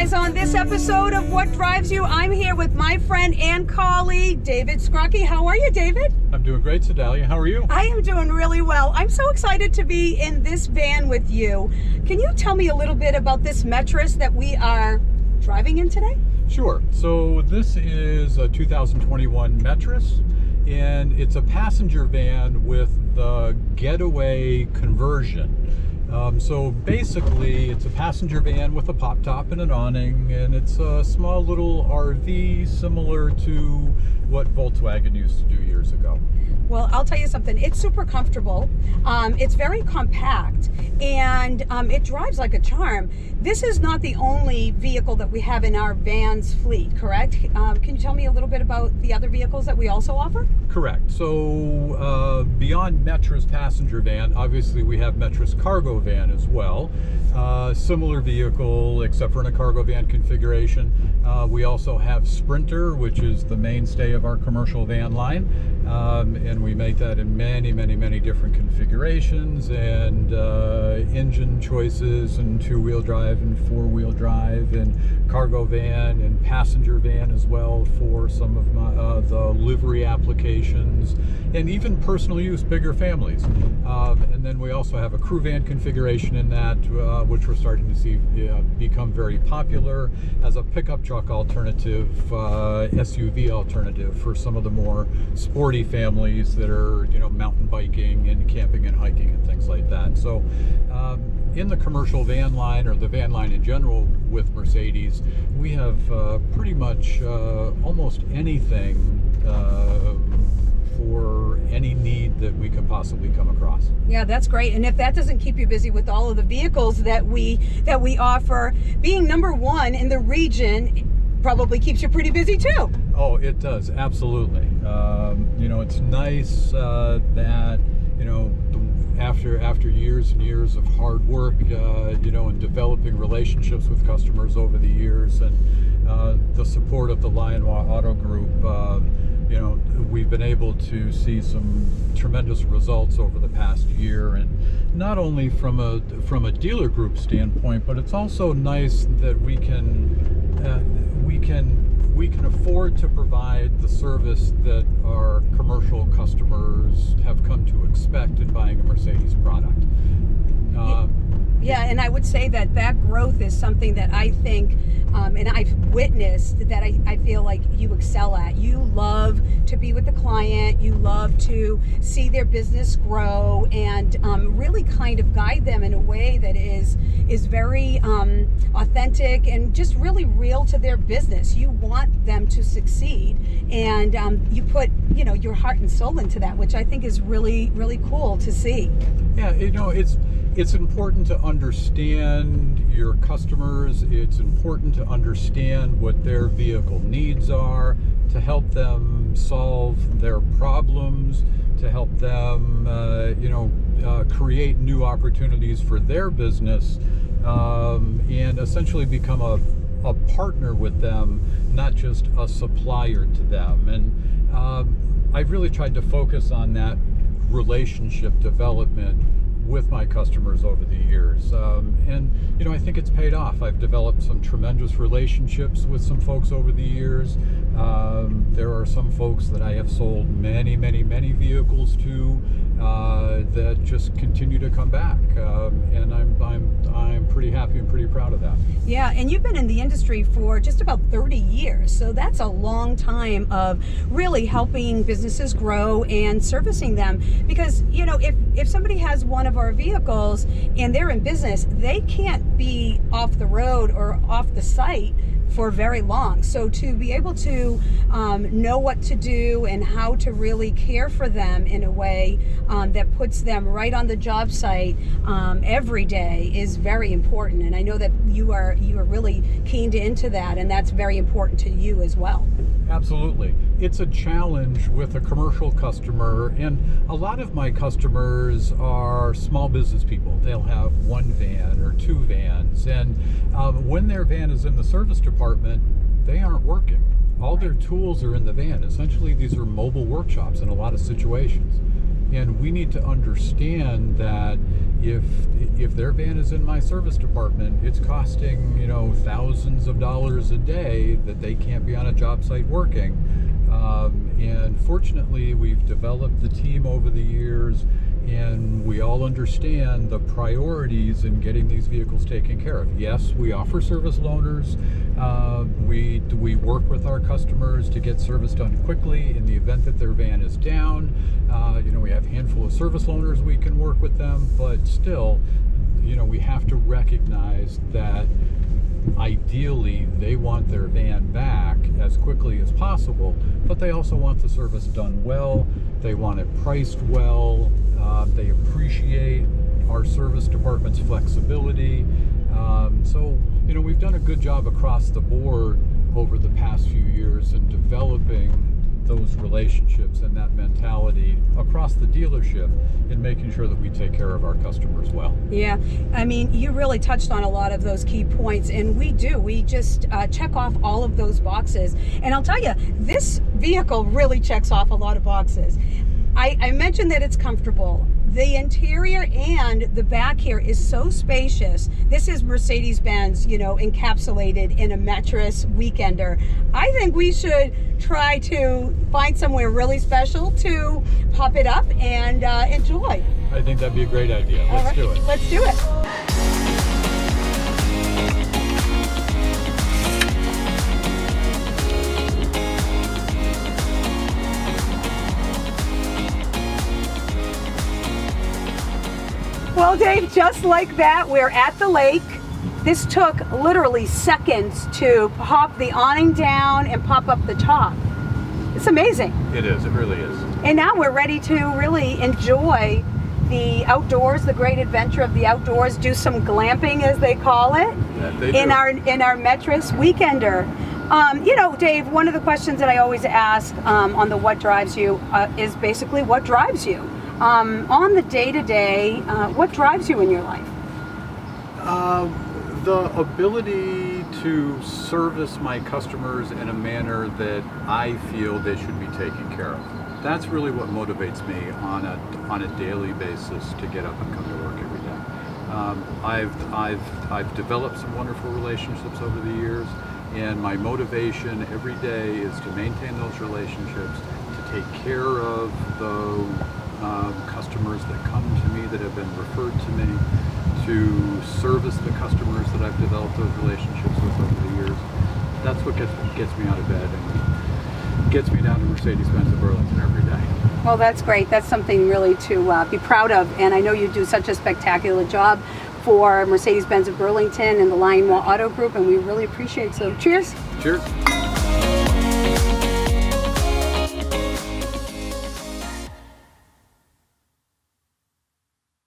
guys, on this episode of What Drives You, I'm here with my friend and colleague, David Skrocki. How are you, David? I'm doing great, Cidalia. How are you? I am doing really well. I'm so excited to be in this van with you. Can you tell me a little bit about this Metris that we are driving in today? Sure. So this is a 2021 Metris, and it's a passenger van with the Getaway conversion. So basically, it's a passenger van with a pop top and an awning, and it's a small little RV similar to what Volkswagen used to do years ago. Well, I'll tell you something. It's super comfortable. It's very compact, and it drives like a charm. This is not the only vehicle that we have in our Vans fleet, correct? Can you tell me a little bit about the other vehicles that we also offer? Correct. So beyond Metris passenger van, obviously we have Metris cargo van as well. Similar vehicle, except for in a cargo van configuration. We also have Sprinter, which is the mainstay of our commercial van line. And we make that in many different configurations and engine choices, and two-wheel drive and four-wheel drive, and cargo van and passenger van as well for some of the livery applications, and even personal use, bigger families. And then we also have a crew van configuration in that, which we're starting to see become very popular as a pickup truck alternative, SUV alternative for some of the more sporty families that are, mountain biking and camping and hiking and things like that. So in the commercial van line, or the van line in general with Mercedes, we have pretty much almost anything for any need that we could possibly come across. Yeah, that's great. And if that doesn't keep you busy with all of the vehicles that we offer, being number one in the region probably keeps you pretty busy too. Oh, it does, absolutely. It's nice that after years and years of hard work, and developing relationships with customers over the years, and the support of the Lyon-Waugh Auto Group, we've been able to see some tremendous results over the past year, and not only from a dealer group standpoint, but it's also nice that we can afford to provide the service that our commercial customers have come to expect in buying a Mercedes product. Yeah, and I would say that growth is something that I think, and I've witnessed, that I feel like you excel at. You love to be with the client, you love to see their business grow, and really kind of guide them in a way that is very authentic and just really real to their business. You want them to succeed, and you put your heart and soul into that, which I think is really cool to see. Yeah, it's important to understand your customers. It's important to understand what their vehicle needs are, to help them solve their problems, to help them, create new opportunities for their business, and essentially become a partner with them, not just a supplier to them. And I've really tried to focus on that relationship development with my customers over the years, and I think it's paid off. I've developed some tremendous relationships with some folks over the years. There are some folks that I have sold many vehicles to that just continue to come back, and I'm pretty happy and pretty proud of that. Yeah, and you've been in the industry for just about 30 years, so that's a long time of really helping businesses grow and servicing them. Because if somebody has one of our vehicles and they're in business, they can't be off the road or off the site for very long. So to be able to know what to do and how to really care for them in a way that puts them right on the job site every day is very important. And I know that you are really keened into that, and that's very important to you as well. Absolutely. It's a challenge with a commercial customer, and a lot of my customers are small business people. They'll have one van or two vans, and when their van is in the service department, they aren't working. All their tools are in the van. Essentially, these are mobile workshops in a lot of situations. And we need to understand that if their van is in my service department, it's costing, thousands of dollars a day that they can't be on a job site working. And fortunately, we've developed the team over the years, and we all understand the priorities in getting these vehicles taken care of. Yes, we offer service loaners. We work with our customers to get service done quickly in the event that their van is down. We have a handful of service loaners we can work with them, but still, we have to recognize that ideally they want their van back as quickly as possible, but they also want the service done well. They want it priced well. They appreciate our service department's flexibility. So we've done a good job across the board over the past few years in developing those relationships and that mentality across the dealership in making sure that we take care of our customers well. Yeah, you really touched on a lot of those key points, and we just check off all of those boxes. And I'll tell you, this vehicle really checks off a lot of boxes. I mentioned that it's comfortable. The interior and the back here is so spacious. This is Mercedes-Benz, encapsulated in a Metris Weekender. I think we should try to find somewhere really special to pop it up and enjoy. I think that'd be a great idea. Let's do it. Let's do it. Well, Dave, just like that, we're at the lake. This took literally seconds to pop the awning down and pop up the top. It's amazing. It is. It really is. And now we're ready to really enjoy the outdoors, the great adventure of the outdoors, do some glamping, as they call it, in our Metris Weekender. Dave, one of the questions that I always ask on the What Drives You is basically what drives you? On the day-to-day, what drives you in your life? The ability to service my customers in a manner that I feel they should be taken care of. That's really what motivates me on a daily basis to get up and come to work every day. I've developed some wonderful relationships over the years, and my motivation every day is to maintain those relationships, to take care of the customers that come to me that have been referred to me, to service the customers that I've developed those relationships with over the years. That's what gets me out of bed and gets me down to Mercedes-Benz of Burlington every day. Well, that's great. That's something really to be proud of, and I know you do such a spectacular job for Mercedes-Benz of Burlington and the Lyon-Waugh Auto Group, and we really appreciate it. So cheers. Cheers.